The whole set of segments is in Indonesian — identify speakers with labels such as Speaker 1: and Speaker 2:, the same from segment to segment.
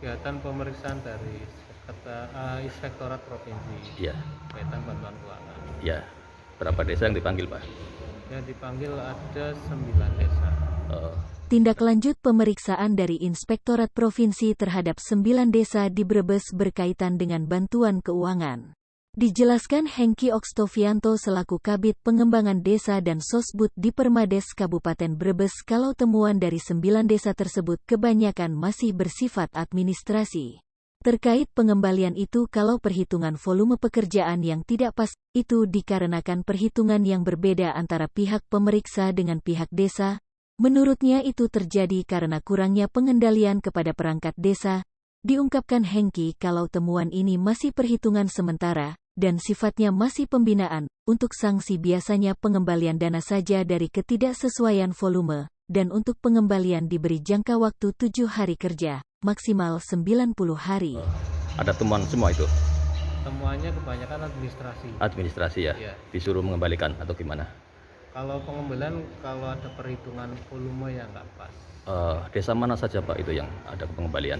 Speaker 1: kegiatan pemeriksaan dari Inspektorat Provinsi
Speaker 2: Iya,
Speaker 1: kaitan bantuan keuangan.
Speaker 2: ya. Berapa desa yang dipanggil, Pak?
Speaker 1: Yang dipanggil ada 9 desa.
Speaker 2: Oh,
Speaker 3: Tindak lanjut pemeriksaan dari Inspektorat Provinsi terhadap 9 desa di Brebes berkaitan dengan bantuan keuangan. Dijelaskan Hengki Okstovianto selaku Kabid Pengembangan Desa dan Sosbud di Permades Kabupaten Brebes kalau temuan dari 9 desa tersebut kebanyakan masih bersifat administrasi. Terkait pengembalian itu kalau perhitungan volume pekerjaan yang tidak pas, itu dikarenakan perhitungan yang berbeda antara pihak pemeriksa dengan pihak desa. Menurutnya itu terjadi karena kurangnya pengendalian kepada perangkat desa. Diungkapkan Hengki kalau temuan ini masih perhitungan sementara, dan sifatnya masih pembinaan. Untuk sanksi biasanya pengembalian dana saja dari ketidaksesuaian volume, dan untuk pengembalian diberi jangka waktu 7 hari kerja, maksimal 90 hari.
Speaker 2: ada temuan semua itu?
Speaker 1: Temuannya kebanyakan administrasi.
Speaker 2: Administrasi ya?
Speaker 1: Iya.
Speaker 2: Disuruh mengembalikan atau gimana?
Speaker 1: Kalau pengembalian, kalau ada perhitungan volume yang nggak pas.
Speaker 2: Desa mana saja, Pak, itu yang ada pengembalian?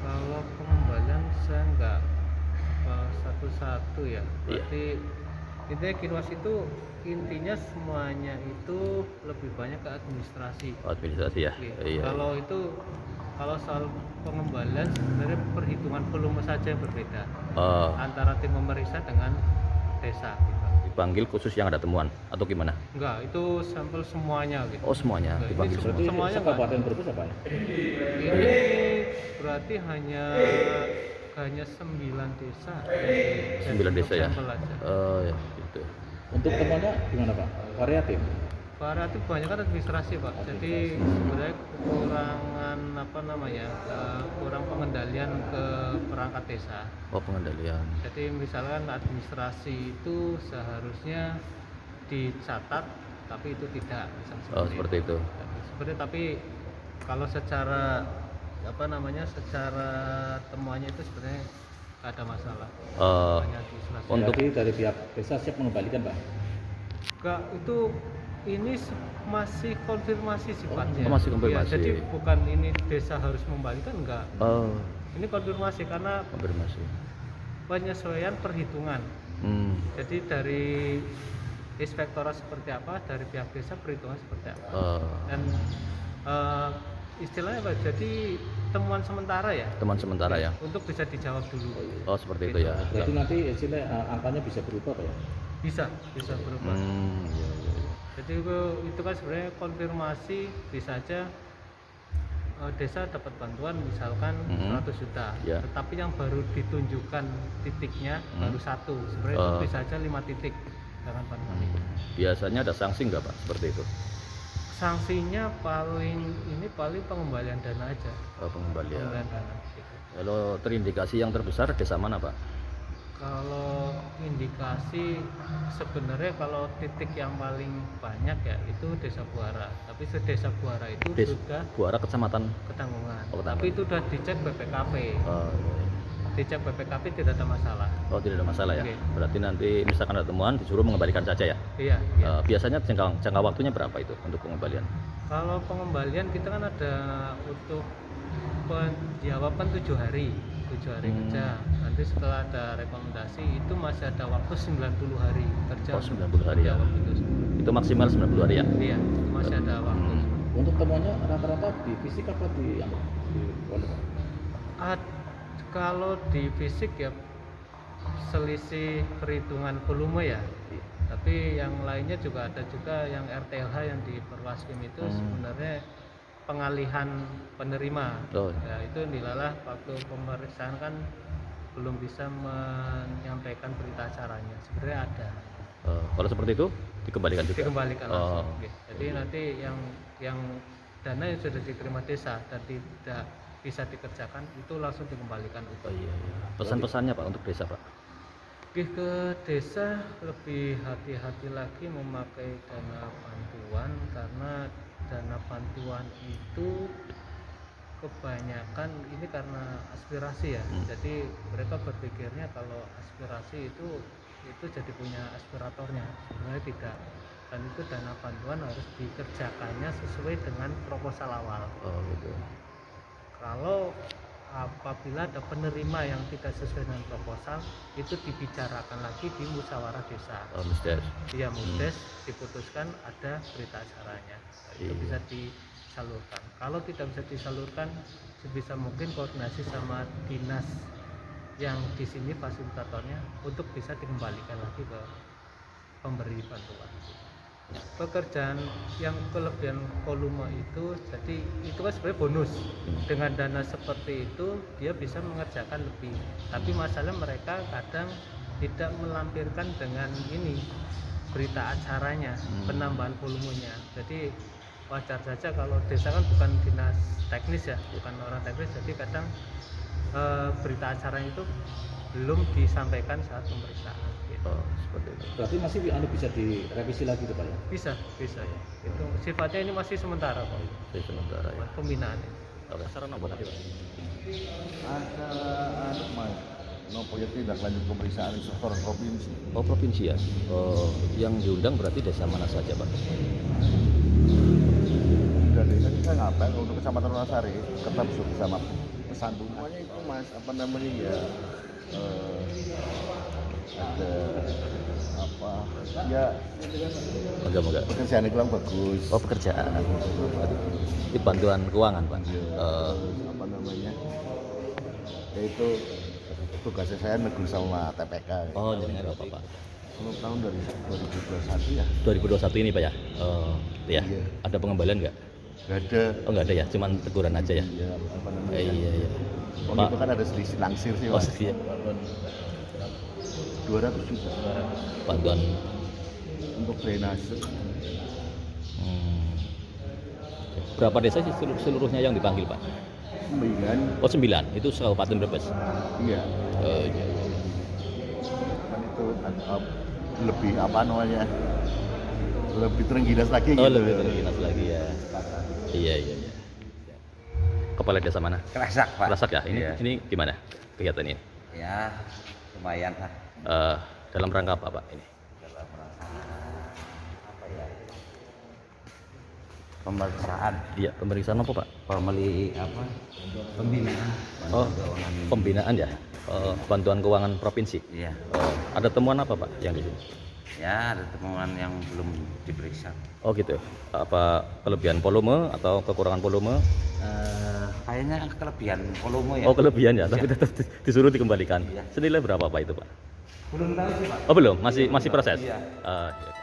Speaker 1: Kalau pengembalian saya nggak satu-satu ya.
Speaker 2: Iya.
Speaker 1: Berarti intinya Kinwas itu intinya semuanya itu lebih banyak ke administrasi.
Speaker 2: Administrasi ya?
Speaker 1: Iya.
Speaker 2: Iya.
Speaker 1: Kalau soal pengembalian sebenarnya perhitungan volume saja yang berbeda antara tim pemeriksa dengan desa. Gitu.
Speaker 2: Dipanggil khusus yang ada temuan atau gimana?
Speaker 1: Enggak, itu sampel semuanya gitu.
Speaker 2: Oh, semuanya
Speaker 1: Enggak,
Speaker 2: dipanggil
Speaker 1: ini
Speaker 2: semua.
Speaker 1: semuanya
Speaker 4: Kabupaten Brebes apa ya?
Speaker 1: Ini berarti hanya 9 desa.
Speaker 2: 9 desa ya?
Speaker 1: Sampel aja.
Speaker 2: Ya, gitu.
Speaker 4: Untuk temuannya gimana Pak? Variatif?
Speaker 1: Variatif banyak kan administrasi Pak. Jadi sebenarnya kekurangan kurang pengendalian ke perangkat desa.
Speaker 2: Oh, pengendalian.
Speaker 1: Jadi misalkan administrasi itu seharusnya dicatat, tapi itu tidak.
Speaker 2: Oh, seperti itu.
Speaker 1: Seperti tapi kalau secara secara temuannya itu sebenarnya nggak ada masalah. Hanya administrasi.
Speaker 2: Untuk
Speaker 4: Jadi dari pihak desa siap mengembalikan Pak?
Speaker 1: Enggak, itu ini masih konfirmasi sifatnya.
Speaker 2: Oh, masih konfirmasi.
Speaker 1: Ya, jadi bukan ini desa harus membalikan, enggak.
Speaker 2: Oh,
Speaker 1: Ini konfirmasi karena
Speaker 2: konfirmasi.
Speaker 1: penyesuaian perhitungan. Jadi dari inspektorat seperti apa, dari pihak desa perhitungan seperti apa. Dan istilahnya apa? Jadi temuan sementara ya.
Speaker 2: Teman sementara ya.
Speaker 1: Untuk bisa dijawab dulu.
Speaker 2: Oh, seperti itu ya.
Speaker 4: Berarti nanti angkanya bisa berubah Pak ya?
Speaker 1: Bisa berubah.
Speaker 2: Iya, iya, iya.
Speaker 1: Jadi itu kan sebenarnya konfirmasi, bisa aja desa dapat bantuan misalkan 100 juta,
Speaker 2: Ya.
Speaker 1: tetapi yang baru ditunjukkan titiknya baru satu, sebenarnya itu bisa aja 5 titik dengan bantuan itu.
Speaker 2: Biasanya ada sanksi nggak, Pak, seperti itu?
Speaker 1: Sanksinya paling pengembalian dana aja.
Speaker 2: Pengembalian.
Speaker 1: Pengembalian dana. Gitu.
Speaker 2: Kalau terindikasi yang terbesar desa mana, Pak?
Speaker 1: Kalau indikasi sebenarnya kalau titik yang paling banyak ya itu Desa Buara. Tapi Desa Buara itu sudah
Speaker 2: Buara Kecamatan
Speaker 1: Ketanggungan.
Speaker 2: Oh,
Speaker 1: Tapi itu sudah dicek BPKP.
Speaker 2: iya.
Speaker 1: Dicek BPKP tidak ada masalah.
Speaker 2: Oh, tidak ada masalah ya.
Speaker 1: Oke.
Speaker 2: Berarti nanti misalkan ada temuan disuruh mengembalikan saja ya.
Speaker 1: Iya.
Speaker 2: Biasanya jangka waktunya berapa itu untuk pengembalian?
Speaker 1: Kalau pengembalian kita kan ada untuk penjawaban 7 hari. 7 hari kerja. Nanti setelah ada rekomendasi itu masih ada waktu 90 hari kerja.
Speaker 2: Oh, 90 hari ya.
Speaker 1: Jawab itu.
Speaker 2: Itu maksimal 90 hari ya.
Speaker 1: Iya, masih ada waktu.
Speaker 4: Untuk temuannya rata-rata di fisik apa di poli?
Speaker 1: Kalau di fisik ya selisih perhitungan volume ya. Tapi yang lainnya juga ada juga yang RTLH yang di Perwaskim itu sebenarnya pengalihan penerima. Ya, itu dilalah waktu pemeriksaan kan belum bisa menyampaikan berita acaranya. Sebenarnya ada.
Speaker 2: Kalau seperti itu dikembalikan juga.
Speaker 1: Dikembalikan langsung. Jadi nanti yang dana yang sudah diterima desa dan tidak bisa dikerjakan itu langsung dikembalikan.
Speaker 2: Oh iya. Pesan-pesannya Pak untuk desa, Pak?
Speaker 1: Ke desa lebih hati-hati lagi memakai dana bantuan karena dana bantuan itu kebanyakan ini karena aspirasi ya. Jadi mereka berpikirnya kalau aspirasi itu jadi punya aspiratornya. Sebenarnya tidak. Dan itu dana bantuan harus dikerjakannya sesuai dengan proposal awal.
Speaker 2: Oh gitu.
Speaker 1: Kalau apabila ada penerima yang tidak sesuai dengan proposal, itu dibicarakan lagi di musyawarah desa.
Speaker 2: Oh, Musdes.
Speaker 1: Iya, Musdes diputuskan ada berita acaranya. Itu
Speaker 2: Iya.
Speaker 1: bisa disalurkan. Kalau tidak bisa disalurkan, sebisa mungkin koordinasi sama dinas yang di sini fasilitatornya untuk bisa dikembalikan lagi ke pemberi bantuan. Pekerjaan yang kelebihan volume itu, jadi itu kan sebenarnya bonus. Dengan dana seperti itu dia bisa mengerjakan lebih, tapi masalah mereka kadang tidak melampirkan dengan ini berita acaranya, penambahan volumenya. Jadi wajar saja kalau desa kan bukan dinas teknis ya, bukan orang teknis, jadi kadang berita acara itu belum disampaikan saat pemeriksaan gitu.
Speaker 2: Oh, seperti itu.
Speaker 4: Berarti masih bisa direvisi lagi tuh Pak ya?
Speaker 1: Bisa ya. Itu sifatnya ini masih sementara kok.
Speaker 2: Jadi sementara ya.
Speaker 1: Buat pembinaan ini.
Speaker 2: Oke, saran apa tadi, Pak?
Speaker 5: Ada mas nopo ya tindak lanjut pemeriksaan inspektor provinsi.
Speaker 2: Oh, provinsi ya. Yang diundang berarti desa mana saja, Pak?
Speaker 5: Dari desa kita ngapain untuk kecamatan Wonosari tetap bersama pesantungannya itu mas apa namanya ya ada apa ya
Speaker 2: Moga-moga.
Speaker 5: pekerjaan itu yang bagus.
Speaker 2: Oh, pekerjaan. Itu bantuan keuangan, Pak.
Speaker 5: Apa namanya yaitu tugasnya saya negur sama TPK.
Speaker 2: Oh, jaringan apa, Pak?
Speaker 5: Untuk tahun dari 2021 ya
Speaker 2: 2021 ini, Pak ya? Ya.
Speaker 5: Iya.
Speaker 2: Ada pengembalian nggak?
Speaker 5: nggak ada.
Speaker 2: Oh, nggak ada ya? Cuman teguran aja ya?
Speaker 5: Iya apa namanya
Speaker 2: Iya, iya.
Speaker 5: waktu itu kan ada selisih langsir sih
Speaker 2: Oh,
Speaker 5: mas.
Speaker 2: iya.
Speaker 5: 200 juta
Speaker 2: Bantuan.
Speaker 5: untuk drainase.
Speaker 2: Berapa desa sih seluruhnya yang dipanggil, Pak?
Speaker 5: 9
Speaker 2: Oh, 9. Itu Kabupaten Brebes.
Speaker 5: iya
Speaker 2: Iya.
Speaker 5: kan itu lebih apa namanya lebih terengginas lagi
Speaker 2: Oh,
Speaker 5: gitu.
Speaker 2: lebih terginas lagi ya. Iya, iya, iya. Kepala desa mana?
Speaker 6: Kerasak Pak.
Speaker 2: Kerasak ya?
Speaker 6: Iya.
Speaker 2: Ini gimana kegiatan ini?
Speaker 6: Ya lumayan lah.
Speaker 2: Dalam rangka apa, Pak? Ini?
Speaker 6: Dalam rangka apa ya? Pemeriksaan,
Speaker 2: Iya, pemeriksaan apa, Pak?
Speaker 6: apa? Pembinaan.
Speaker 2: Oh,
Speaker 6: Bantuan keuangan.
Speaker 2: pembinaan ya? Bantuan keuangan provinsi.
Speaker 6: Iya.
Speaker 2: Ada temuan apa, Pak, yang di sini?
Speaker 6: Ya ada temuan yang belum diperiksa.
Speaker 2: Oh, gitu. Apa kelebihan volume atau kekurangan volume?
Speaker 6: Kayaknya kelebihan volume ya.
Speaker 2: Oh, kelebihan ya, tapi tetap disuruh dikembalikan.
Speaker 6: Iya.
Speaker 2: Senilai berapa, Pak, itu, Pak?
Speaker 6: Belum tahu sih Pak.
Speaker 2: Oh, belum, masih proses.
Speaker 6: Iya.
Speaker 2: Iya.